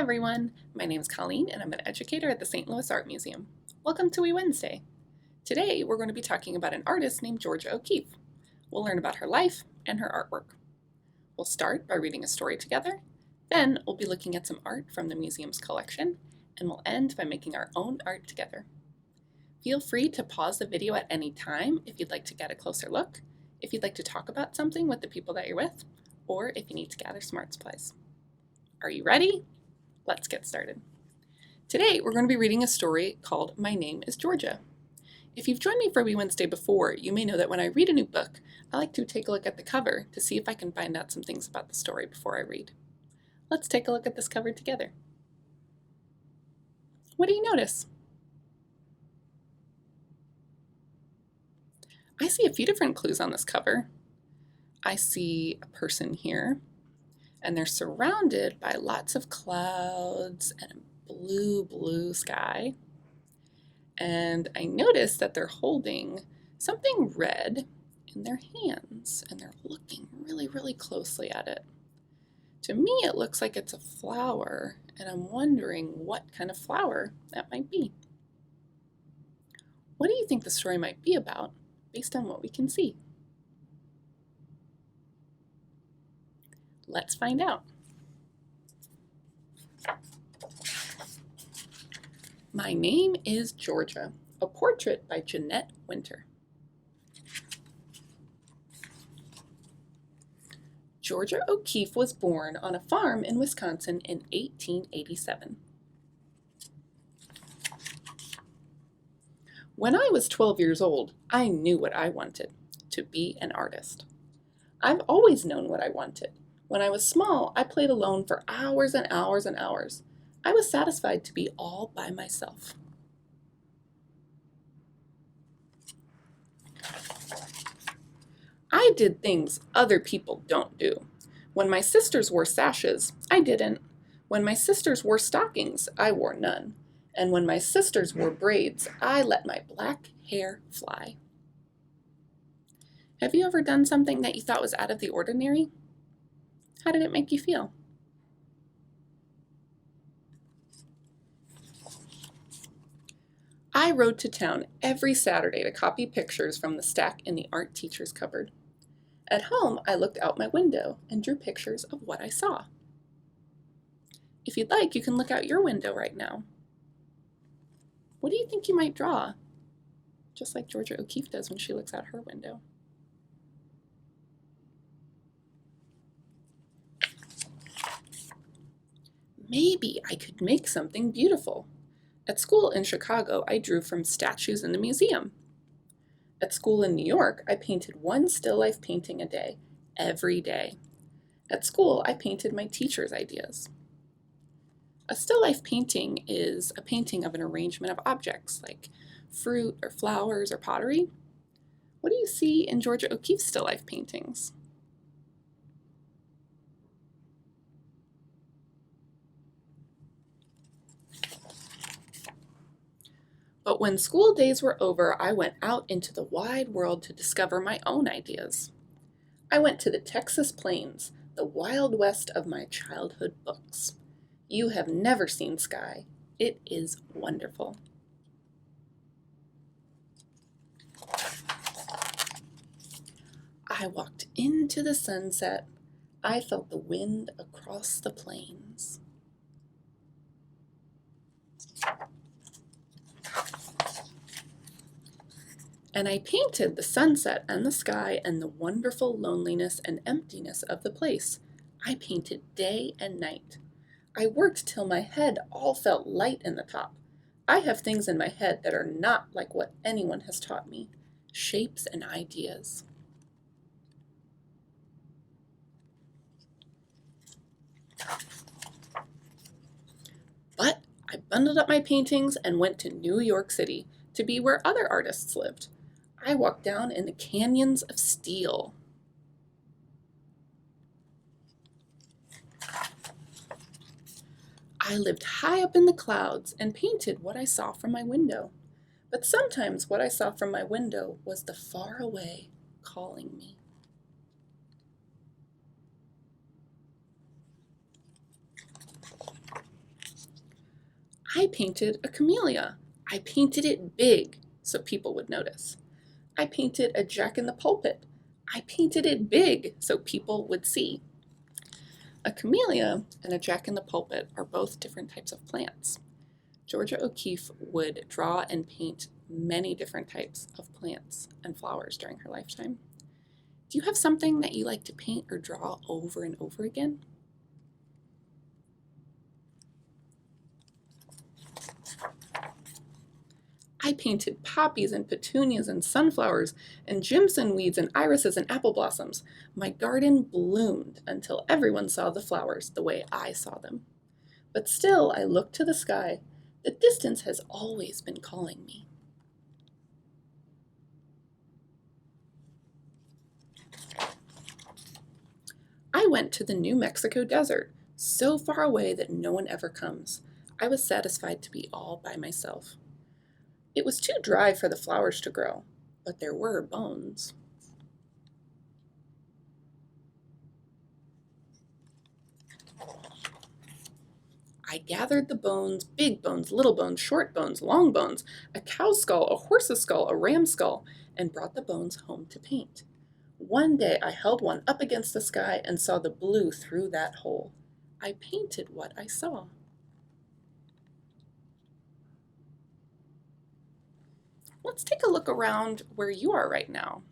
everyone, my name is Colleen and I'm an educator at the St. Louis Art Museum. Welcome to Wee Wednesday. Today we're going to be talking about an artist named Georgia O'Keeffe. We'll learn about her life and her artwork. We'll start by reading a story together, then we'll be looking at some art from the museum's collection, and we'll end by making our own art together. Feel free to pause the video at any time if you'd like to get a closer look, if you'd like to talk about something with the people that you're with, or if you need to gather some art supplies. Are you ready? Let's get started. Today, we're going to be reading a story called My Name is Georgia. If you've joined me for Wee Wednesday before, you may know that when I read a new book, I like to take a look at the cover to see if I can find out some things about the story before I read. Let's take a look at this cover together. What do you notice? I see a few different clues on this cover. I see a person here, and they're surrounded by lots of clouds and a blue sky. And I notice that they're holding something red in their hands, and they're looking really closely at it. To me, it looks like it's a flower, and I'm wondering what kind of flower that might be. What do you think the story might be about, based on what we can see? Let's find out. My Name is Georgia, a portrait by Jeanette Winter. Georgia O'Keeffe was born on a farm in Wisconsin in 1887. When I was 12 years old, I knew what I wanted, to be an artist. I've always known what I wanted. When I was small, I played alone for hours and hours and hours. I was satisfied to be all by myself. I did things other people don't do. When my sisters wore sashes, I didn't. When my sisters wore stockings, I wore none. And when my sisters wore braids, I let my black hair fly. Have you ever done something that you thought was out of the ordinary? How did it make you feel? I rode to town every Saturday to copy pictures from the stack in the art teacher's cupboard. At home, I looked out my window and drew pictures of what I saw. If you'd like, you can look out your window right now. What do you think you might draw? Just like Georgia O'Keeffe does when she looks out her window. Maybe I could make something beautiful. At school in Chicago, I drew from statues in the museum. At school in New York, I painted one still life painting a day, every day. At school, I painted my teacher's ideas. A still life painting is a painting of an arrangement of objects like fruit or flowers or pottery. What do you see in Georgia O'Keeffe's still life paintings? But when school days were over, I went out into the wide world to discover my own ideas. I went to the Texas plains, the Wild West of my childhood books. You have never seen sky. It is wonderful. I walked into the sunset. I felt the wind across the plains. And I painted the sunset and the sky and the wonderful loneliness and emptiness of the place. I painted day and night. I worked till my head all felt light in the top. I have things in my head that are not like what anyone has taught me, shapes and ideas. But I bundled up my paintings and went to New York City to be where other artists lived. I walked down in the canyons of steel. I lived high up in the clouds and painted what I saw from my window. But sometimes what I saw from my window was the far away calling me. I painted a camellia. I painted it big so people would notice. I painted a jack in the pulpit. I painted it big so people would see. A camellia and a jack in the pulpit are both different types of plants. Georgia O'Keeffe would draw and paint many different types of plants and flowers during her lifetime. Do you have something that you like to paint or draw over and over again? I painted poppies and petunias and sunflowers and jimson weeds and irises and apple blossoms. My garden bloomed until everyone saw the flowers the way I saw them. But still I looked to the sky. The distance has always been calling me. I went to the New Mexico desert, so far away that no one ever comes. I was satisfied to be all by myself. It was too dry for the flowers to grow, but there were bones. I gathered the bones, big bones, little bones, short bones, long bones, a cow's skull, a horse's skull, a ram's skull, and brought the bones home to paint. One day I held one up against the sky and saw the blue through that hole. I painted what I saw. Let's take a look around where you are right now.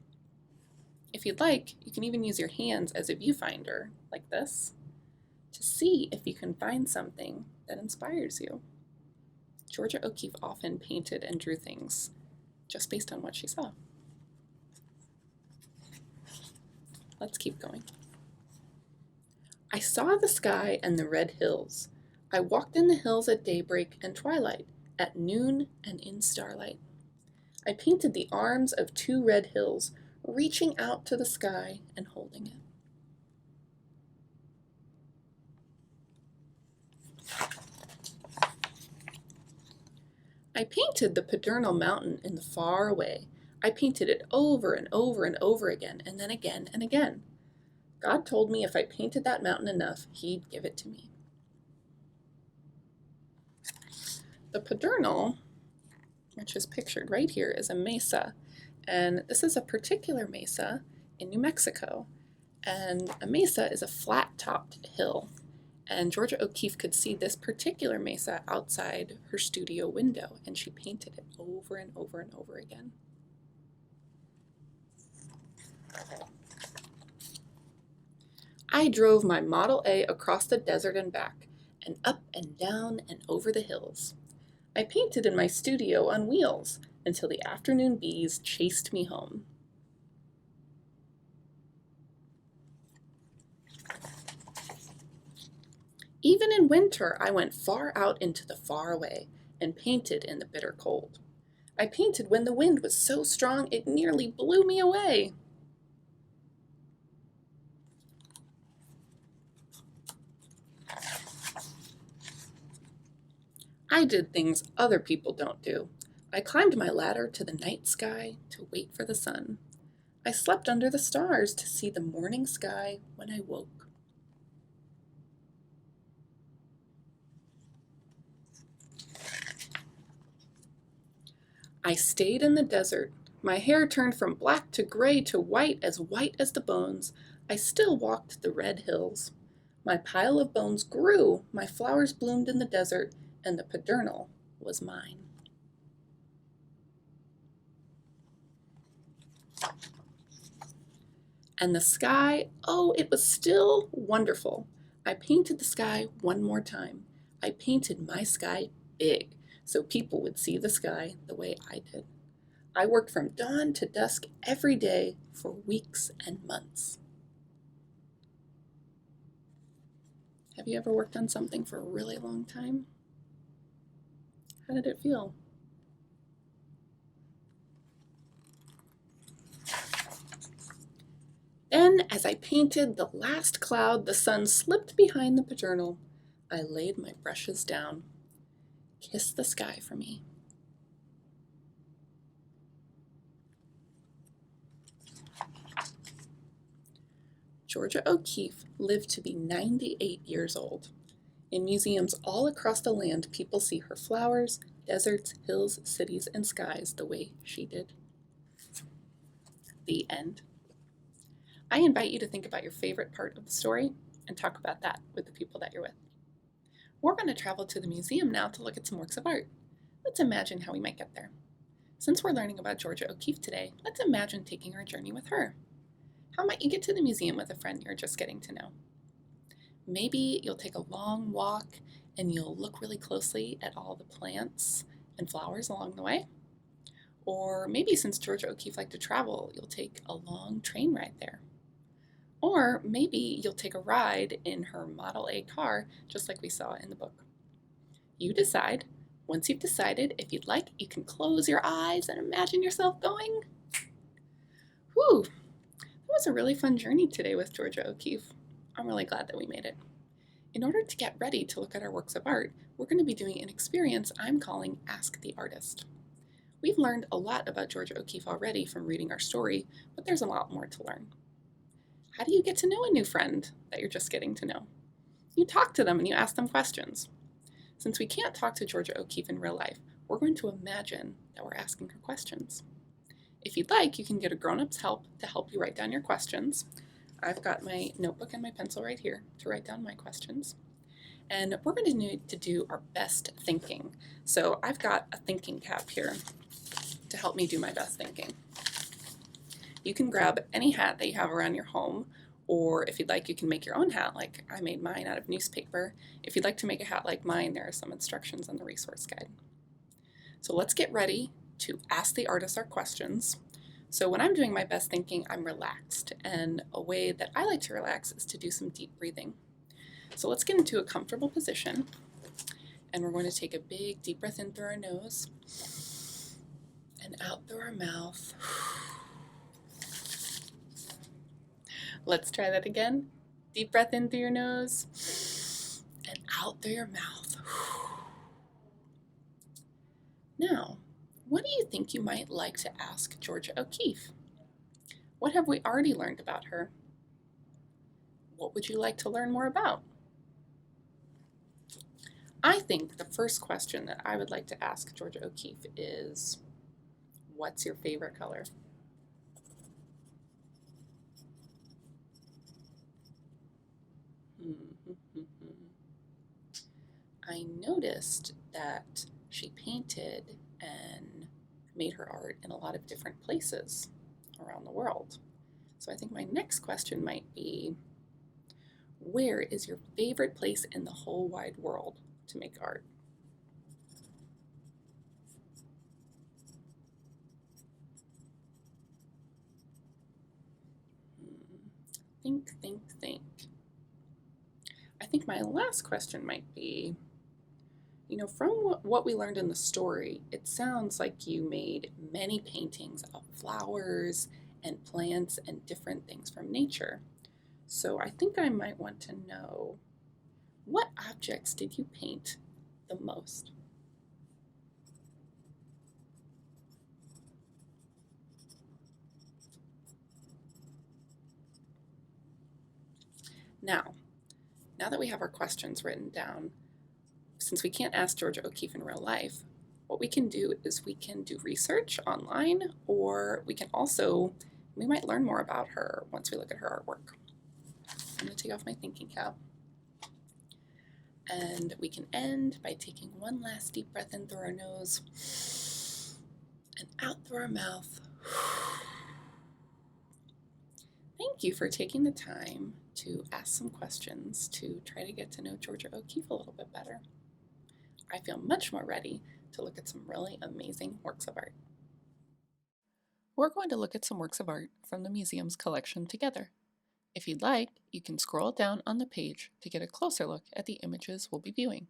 If you'd like, you can even use your hands as a viewfinder, like this, to see if you can find something that inspires you. Georgia O'Keeffe often painted and drew things just based on what she saw. Let's keep going. I saw the sky and the red hills. I walked in the hills at daybreak and twilight, at noon and in starlight. I painted the arms of two red hills, reaching out to the sky and holding it. I painted the Pedernal Mountain in the far away. I painted it over and over and over again, and then again and again. God told me if I painted that mountain enough, He'd give it to me. The Pedernal, which is pictured right here, is a mesa, and this is a particular mesa in New Mexico. And a mesa is a flat-topped hill, and Georgia O'Keeffe could see this particular mesa outside her studio window, and she painted it over and over and over again. I drove my Model A across the desert and back, and up and down and over the hills. I painted in my studio on wheels until the afternoon bees chased me home. Even in winter, I went far out into the far away and painted in the bitter cold. I painted when the wind was so strong it nearly blew me away. I did things other people don't do. I climbed my ladder to the night sky to wait for the sun. I slept under the stars to see the morning sky when I woke. I stayed in the desert. My hair turned from black to white as the bones. I still walked the red hills. My pile of bones grew, my flowers bloomed in the desert, and the Pedernal was mine. And the sky, oh, it was still wonderful. I painted the sky one more time. I painted my sky big so people would see the sky the way I did. I worked from dawn to dusk every day for weeks and months. Have you ever worked on something for a really long time? How did it feel? Then, as I painted the last cloud, the sun slipped behind the Pedernal. I laid my brushes down. Kiss the sky for me. Georgia O'Keeffe lived to be 98 years old. In museums all across the land, people see her flowers, deserts, hills, cities, and skies the way she did. The end. I invite you to think about your favorite part of the story and talk about that with the people that you're with. We're going to travel to the museum now to look at some works of art. Let's imagine how we might get there. Since we're learning about Georgia O'Keeffe today, let's imagine taking our journey with her. How might you get to the museum with a friend you're just getting to know? Maybe you'll take a long walk and you'll look really closely at all the plants and flowers along the way. Or maybe since Georgia O'Keeffe liked to travel, you'll take a long train ride there. Or maybe you'll take a ride in her Model A car, just like we saw in the book. You decide. Once you've decided, if you'd like, you can close your eyes and imagine yourself going. Whew, that was a really fun journey today with Georgia O'Keeffe. I'm really glad that we made it. In order to get ready to look at our works of art, we're going to be doing an experience I'm calling Ask the Artist. We've learned a lot about Georgia O'Keeffe already from reading our story, but there's a lot more to learn. How do you get to know a new friend that you're just getting to know? You talk to them and you ask them questions. Since we can't talk to Georgia O'Keeffe in real life, we're going to imagine that we're asking her questions. If you'd like, you can get a grown-up's help to help you write down your questions. I've got my notebook and my pencil right here to write down my questions. And we're going to need to do our best thinking. So I've got a thinking cap here to help me do my best thinking. You can grab any hat that you have around your home, or if you'd like, you can make your own hat, like I made mine out of newspaper. If you'd like to make a hat like mine, there are some instructions on the resource guide. So let's get ready to ask the artist our questions. So when I'm doing my best thinking, I'm relaxed, and a way that I like to relax is to do some deep breathing. So let's get into a comfortable position, and we're going to take a big deep breath in through our nose and out through our mouth. Let's try that again. Deep breath in through your nose and out through your mouth. Now, what do you think you might like to ask Georgia O'Keeffe? What have we already learned about her? What would you like to learn more about? I think the first question that I would like to ask Georgia O'Keeffe is, what's your favorite color? I noticed that she painted and made her art in a lot of different places around the world. So I think my next question might be, where is your favorite place in the whole wide world to make art? Think, think, think. I think my last question might be, from what we learned in the story, it sounds like you made many paintings of flowers and plants and different things from nature. So I think I might want to know, what objects did you paint the most? Now that we have our questions written down, since we can't ask Georgia O'Keeffe in real life, what we can do is we can do research online, or we might learn more about her once we look at her artwork. I'm going to take off my thinking cap. And we can end by taking one last deep breath in through our nose and out through our mouth. Thank you for taking the time to ask some questions to try to get to know Georgia O'Keeffe a little bit better. I feel much more ready to look at some really amazing works of art. We're going to look at some works of art from the museum's collection together. If you'd like, you can scroll down on the page to get a closer look at the images we'll be viewing.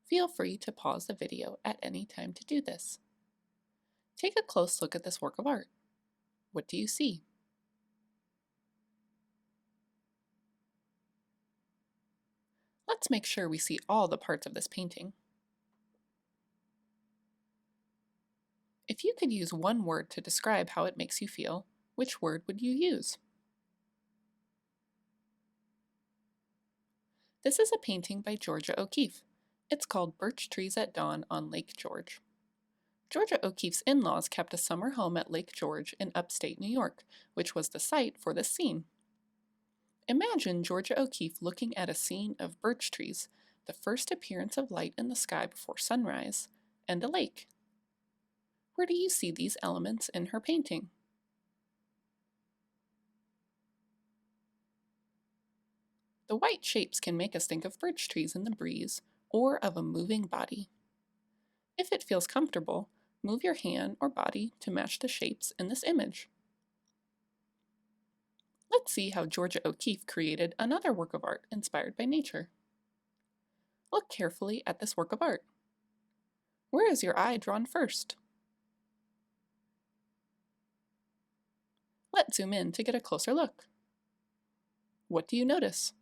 Feel free to pause the video at any time to do this. Take a close look at this work of art. What do you see? Let's make sure we see all the parts of this painting. If you could use one word to describe how it makes you feel, which word would you use? This is a painting by Georgia O'Keeffe. It's called Birch Trees at Dawn on Lake George. Georgia O'Keeffe's in-laws kept a summer home at Lake George in upstate New York, which was the site for this scene. Imagine Georgia O'Keeffe looking at a scene of birch trees, the first appearance of light in the sky before sunrise, and a lake. Where do you see these elements in her painting? The white shapes can make us think of birch trees in the breeze or of a moving body. If it feels comfortable, move your hand or body to match the shapes in this image. Let's see how Georgia O'Keeffe created another work of art inspired by nature. Look carefully at this work of art. Where is your eye drawn first? Let's zoom in to get a closer look. What do you notice?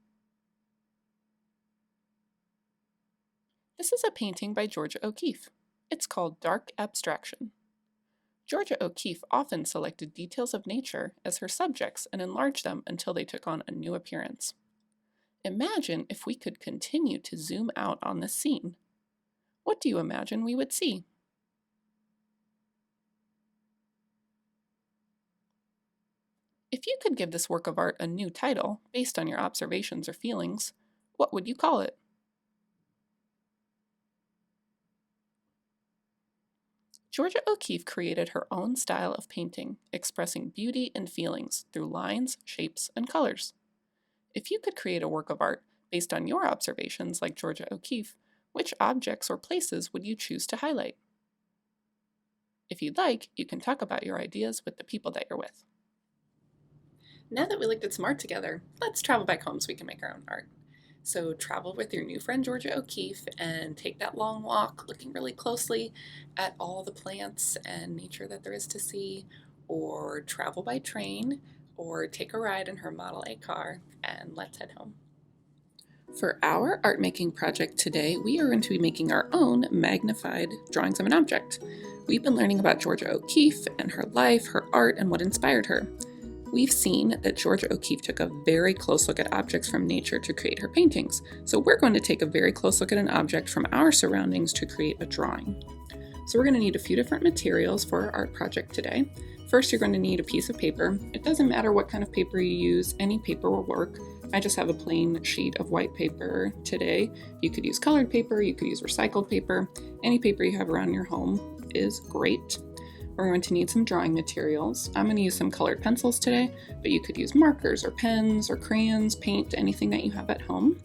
This is a painting by Georgia O'Keeffe. It's called Dark Abstraction. Georgia O'Keeffe often selected details of nature as her subjects and enlarged them until they took on a new appearance. Imagine if we could continue to zoom out on this scene. What do you imagine we would see? If you could give this work of art a new title based on your observations or feelings, what would you call it? Georgia O'Keeffe created her own style of painting, expressing beauty and feelings through lines, shapes, and colors. If you could create a work of art based on your observations like Georgia O'Keeffe, which objects or places would you choose to highlight? If you'd like, you can talk about your ideas with the people that you're with. Now that we looked at some art together, let's travel back home so we can make our own art. So travel with your new friend Georgia O'Keeffe and take that long walk looking really closely at all the plants and nature that there is to see, or travel by train, or take a ride in her Model A car, and let's head home. For our art making project today, we are going to be making our own magnified drawings of an object. We've been learning about Georgia O'Keeffe and her life, her art, and what inspired her. We've seen that Georgia O'Keeffe took a very close look at objects from nature to create her paintings, so we're going to take a very close look at an object from our surroundings to create a drawing. So we're going to need a few different materials for our art project today. First, you're going to need a piece of paper. It doesn't matter what kind of paper you use, any paper will work. I just have a plain sheet of white paper today. You could use colored paper, you could use recycled paper. Any paper you have around your home is great. We're going to need some drawing materials. I'm going to use some colored pencils today, but you could use markers or pens or crayons, paint, anything that you have at home.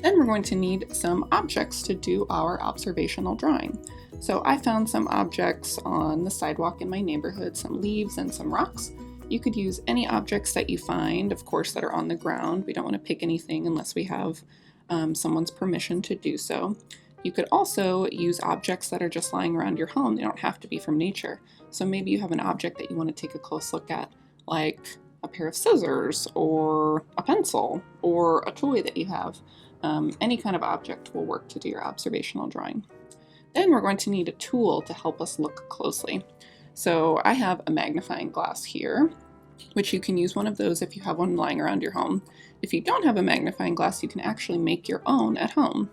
Then we're going to need some objects to do our observational drawing. So I found some objects on the sidewalk in my neighborhood, some leaves and some rocks. You could use any objects that you find, of course, that are on the ground. We don't want to pick anything unless we have someone's permission to do so. You could also use objects that are just lying around your home. They don't have to be from nature. So maybe you have an object that you want to take a close look at, like a pair of scissors or a pencil or a toy that you have. Any kind of object will work to do your observational drawing. Then we're going to need a tool to help us look closely. So I have a magnifying glass here, which you can use one of those if you have one lying around your home. If you don't have a magnifying glass, you can actually make your own at home.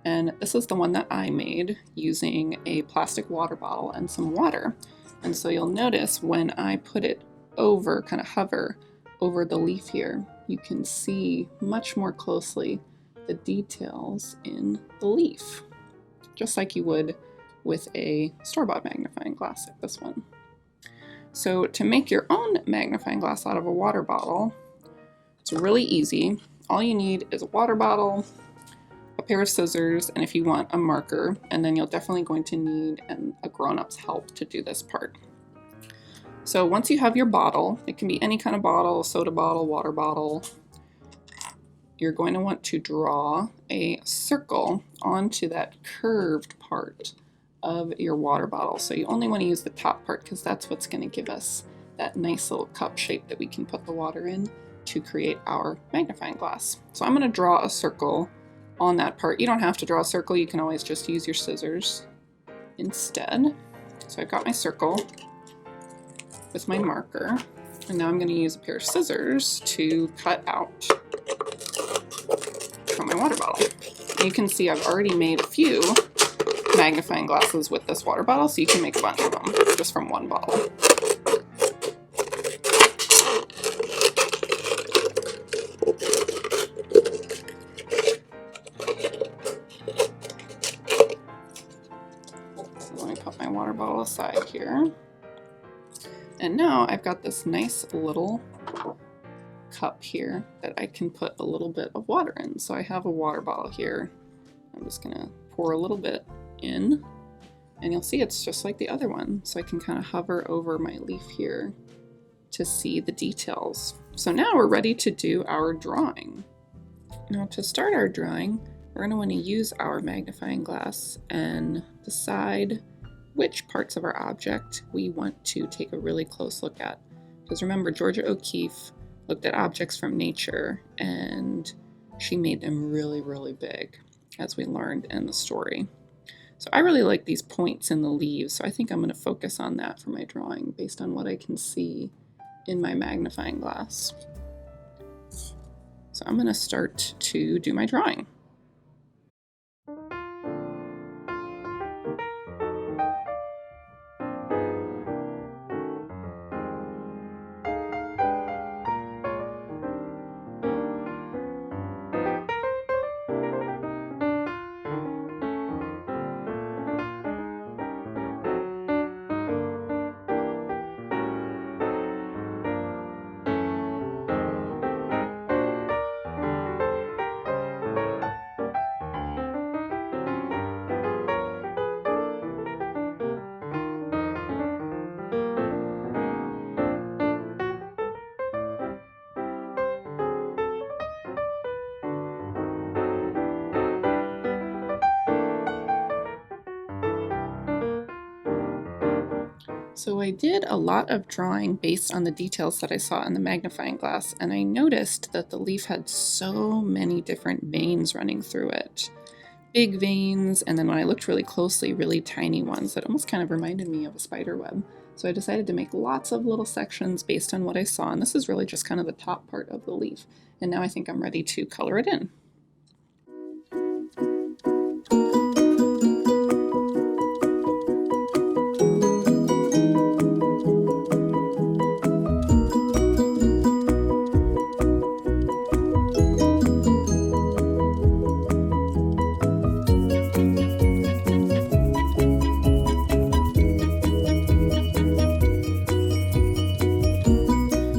And this is the one that I made using a plastic water bottle and some water. And so you'll notice when I put it over, kind of hover over the leaf here, you can see much more closely the details in the leaf, just like you would with a store-bought magnifying glass like this one. So to make your own magnifying glass out of a water bottle, it's really easy. All you need is a water bottle, a pair of scissors, and if you want, a marker, and then you're definitely going to need a grown-up's help to do this part. So once you have your bottle, it can be any kind of bottle, soda bottle, water bottle, you're going to want to draw a circle onto that curved part of your water bottle. So you only want to use the top part because that's what's going to give us that nice little cup shape that we can put the water in to create our magnifying glass. So I'm going to draw a circle on that part. You don't have to draw a circle, you can always just use your scissors instead. So I've got my circle with my marker, and now I'm going to use a pair of scissors to cut out from my water bottle. You can see I've already made a few magnifying glasses with this water bottle, so you can make a bunch of them just from one bottle. So let me put my water bottle aside here. And now I've got this nice little cup here that I can put a little bit of water in. So I have a water bottle here. I'm just gonna pour a little bit in, and you'll see it's just like the other one. So I can kind of hover over my leaf here to see the details. So now we're ready to do our drawing. Now to start our drawing, we're going to want to use our magnifying glass and decide which parts of our object we want to take a really close look at. Because remember, Georgia O'Keeffe looked at objects from nature and she made them really, really big, as we learned in the story. So I really like these points in the leaves, so I think I'm going to focus on that for my drawing based on what I can see in my magnifying glass. So I'm going to start to do my drawing. So I did a lot of drawing based on the details that I saw in the magnifying glass, and I noticed that the leaf had so many different veins running through it. Big veins, and then when I looked really closely, really tiny ones that almost kind of reminded me of a spider web. So I decided to make lots of little sections based on what I saw, and this is really just kind of the top part of the leaf. And now I think I'm ready to color it in.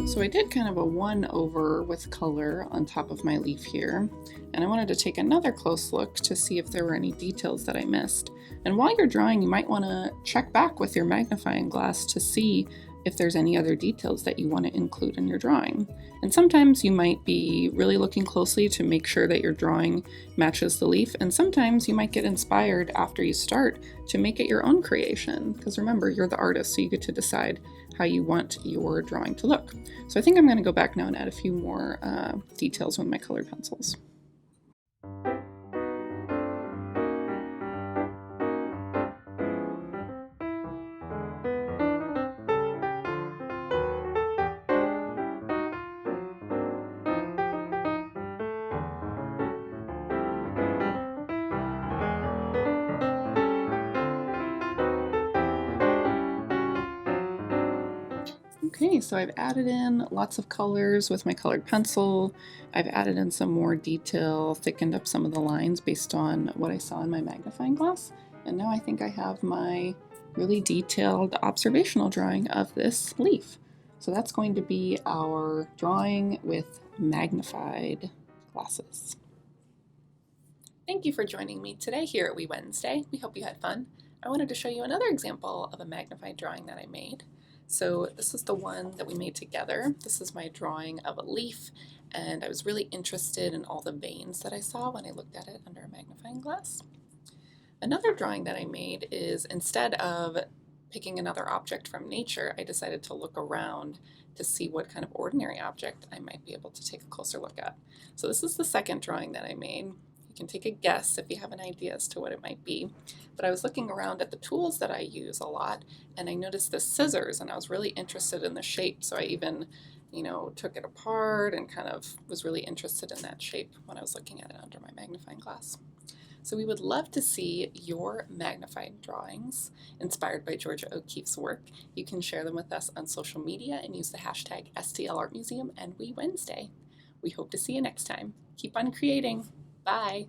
So I did kind of a one over with color on top of my leaf here, and I wanted to take another close look to see if there were any details that I missed. And while you're drawing, you might want to check back with your magnifying glass to see if there's any other details that you want to include in your drawing. And sometimes you might be really looking closely to make sure that your drawing matches the leaf, and sometimes you might get inspired after you start to make it your own creation, because remember, you're the artist, so you get to decide how you want your drawing to look. So I think I'm going to go back now and add a few more details with my colored pencils. Okay, so I've added in lots of colors with my colored pencil. I've added in some more detail, thickened up some of the lines based on what I saw in my magnifying glass. And now I think I have my really detailed observational drawing of this leaf. So that's going to be our drawing with magnified glasses. Thank you for joining me today here at Wee Wednesday. We hope you had fun. I wanted to show you another example of a magnified drawing that I made. So this is the one that we made together. This is my drawing of a leaf, and I was really interested in all the veins that I saw when I looked at it under a magnifying glass. Another drawing that I made is, instead of picking another object from nature, I decided to look around to see what kind of ordinary object I might be able to take a closer look at. So this is the second drawing that I made. You can take a guess if you have an idea as to what it might be. But I was looking around at the tools that I use a lot, and I noticed the scissors, and I was really interested in the shape, so I even took it apart and kind of was really interested in that shape when I was looking at it under my magnifying glass. So we would love to see your magnified drawings inspired by Georgia O'Keeffe's work. You can share them with us on social media and use the hashtag STLArtMuseum and We Wednesday. We hope to see you next time. Keep on creating. Bye.